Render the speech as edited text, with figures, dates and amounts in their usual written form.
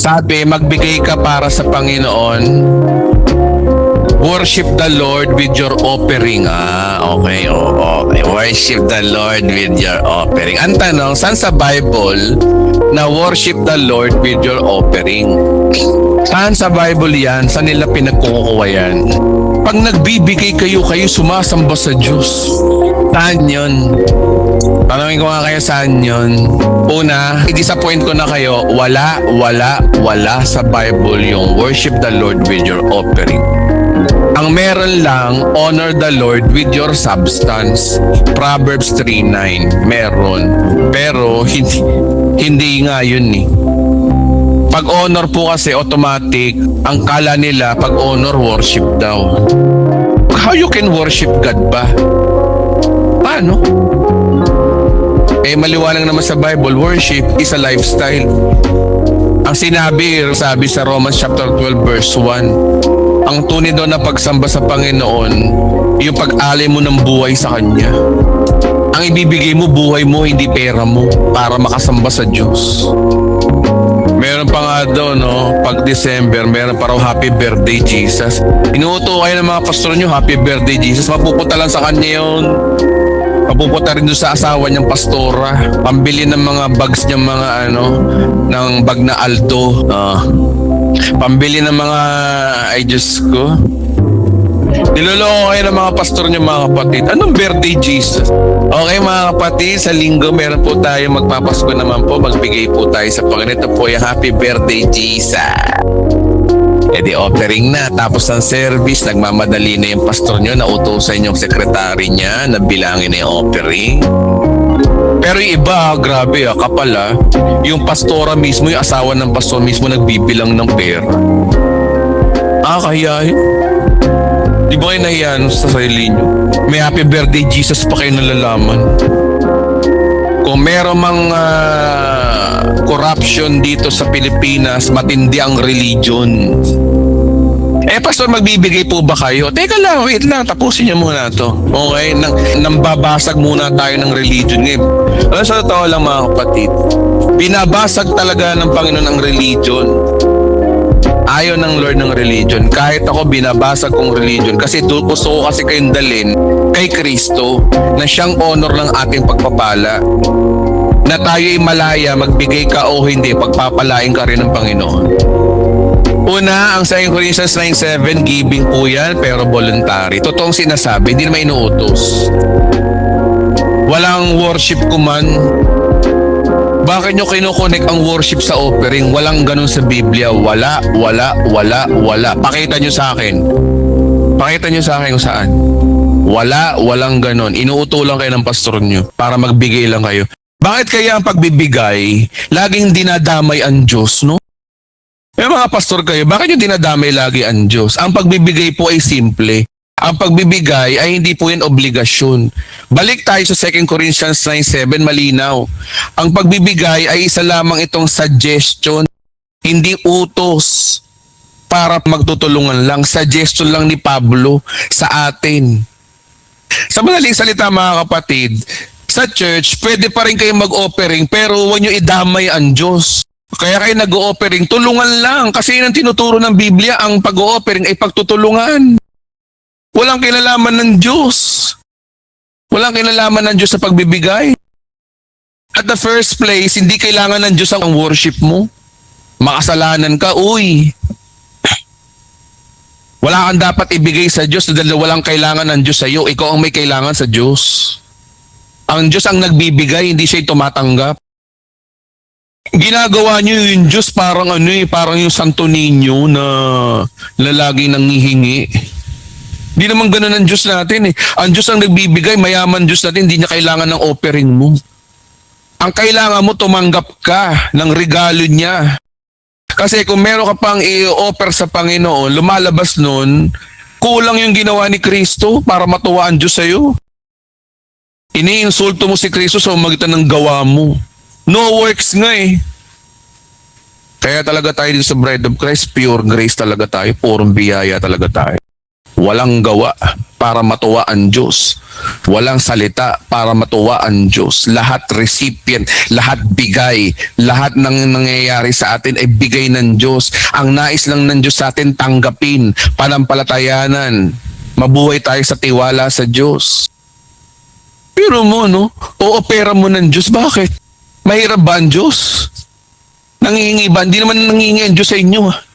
Sabi, magbigay ka para sa Panginoon. Worship the Lord with your offering. Okay. Okay. Worship the Lord with your offering. Ang tanong, saan sa Bible na worship the Lord with your offering? Saan sa Bible yan? Saan nila pinagkukuha yan? Pag nagbibigay kayo sumasamba sa Diyos. Saan yun? Tanungin ko nga kayo, saan yun? Una, i-disappoint ko na kayo, wala sa Bible yung worship the Lord with your offering. Ang meron lang, honor the Lord with your substance. Proverbs 3:9, meron. Pero hindi nga yun eh. Pag honor po kasi automatic, ang kala nila pag honor worship daw. How you can worship God ba? Paano? Maliwanag naman sa Bible, worship is a lifestyle. Ang sabi sa Romans chapter 12 verse 1, ang tunay daw na pagsamba sa Panginoon, yung pag-alay mo ng buhay sa Kanya. Ang ibibigay mo, buhay mo, hindi pera mo, para makasamba sa Diyos. Meron pa nga daw, pag December, meron pa raw Happy Birthday Jesus. Inuuto kayo ng mga pastor nyo, Happy Birthday Jesus. Mapupunta lang sa Kanya yun. Mapupunta rin doon sa asawa niyang pastora. Pambili ng mga bags niyang mga ng bag na alto. Pambili ng mga, ay Diyos ko. Niloloko kayo ng mga pastor niyo, mga kapatid. Anong birthday Jesus? Okay mga kapatid, sa linggo meron po tayo magpapasko naman po. Magbigay po tayo sa Panginoon. Ito po yung Happy Birthday Jesus. Di offering na. Tapos ng service, nagmamadali na yung pastor nyo, nautusan yung sekretary niya na bilangin na yung offering. Pero yung iba, grabe kapal yung pastora mismo, yung asawa ng pastor mismo nagbibilang ng pera. Kaya di ba kayo nahiyan sa sarili nyo? May Happy Birthday Jesus pa kayo nalalaman. Kung meron mang corruption dito sa Pilipinas, matindi ang religion. Pastor, magbibigay po ba kayo? Teka lang, wait lang, tapusin niyo muna to. Okay? Nang babasag muna tayo ng religion ngayon. Alam, sa totoo lang mga kapatid, binabasag talaga ng Panginoon ang religion. Ayaw ng Lord ng religion. Kahit ako, binabasag kong religion. Kasi gusto ko kasi kayong dalin kay Kristo na siyang honor ng ating pagpapala. Na tayo'y malaya, magbigay ka o hindi, pagpapalain ka rin ng Panginoon. Una, ang 2 Corinthians 9:7, giving po yan, pero voluntary. Totoong sinasabi, hindi naman inuutos. Walang worship kuman. Bakit nyo kinukonek ang worship sa offering? Walang ganun sa Biblia. Wala. Pakita nyo sa akin. Pakita nyo sa akin kung saan. Walang ganun. Inuuto lang kayo ng pastor nyo para magbigay lang kayo. Bakit kaya ang pagbibigay, laging dinadamay ang Diyos, no? Mga pastor kayo, bakit nyo dinadamay lagi ang Diyos? Ang pagbibigay po ay simple. Ang pagbibigay ay hindi po yan obligasyon. Balik tayo sa 2 Corinthians 9:7, malinaw. Ang pagbibigay ay isa lamang itong suggestion, hindi utos para magtutulungan lang. Suggestion lang ni Pablo sa atin. Sa madaling salita mga kapatid, sa church, pwede pa rin kayo mag-offering pero huwag nyo idamay ang Diyos. Kaya kayo nag-offering, tulungan lang. Kasi yun ang tinuturo ng Biblia, ang pag-offering ay pagtutulungan. Walang kinalaman ng Diyos. Walang kinalaman ng Diyos sa pagbibigay. At the first place, hindi kailangan ng Diyos ang worship mo. Makasalanan ka, wala kang dapat ibigay sa Diyos dahil walang kailangan ng Diyos sa iyo. Ikaw ang may kailangan sa Diyos. Ang Diyos ang nagbibigay, hindi siya tumatanggap. Ginagawa niyo yung Diyos parang parang yung Santo Niño na laging nanghihingi. Hindi naman ganun ang Diyos natin . Ang Diyos ang nagbibigay, mayaman Diyos natin, hindi niya kailangan ng offering mo. Ang kailangan mo, tumanggap ka ng regalo niya. Kasi kung meron ka pang i-offer sa Panginoon, lumalabas nun, kulang yung ginawa ni Kristo para matuwa ang Diyos sa'yo. Iniinsulto mo si Kristo sa magitan ng gawa mo. No works nga . Kaya talaga tayo dito sa Bride of Christ, pure grace talaga tayo, purong biyaya talaga tayo. Walang gawa. para matuwa ang Diyos. Walang salita para matuwa ang Diyos. Lahat recipient, lahat bigay, lahat ng nangyayari sa atin ay bigay ng Diyos. Ang nais lang ng Diyos sa atin, tanggapin, panampalatayanan. Mabuhay tayo sa tiwala sa Diyos. Pero mo, no? O-opera mo ng Diyos. Bakit? Mahirap ba ang Diyos? Nangihingi ba? Hindi naman nangihingi ang Diyos sa inyo.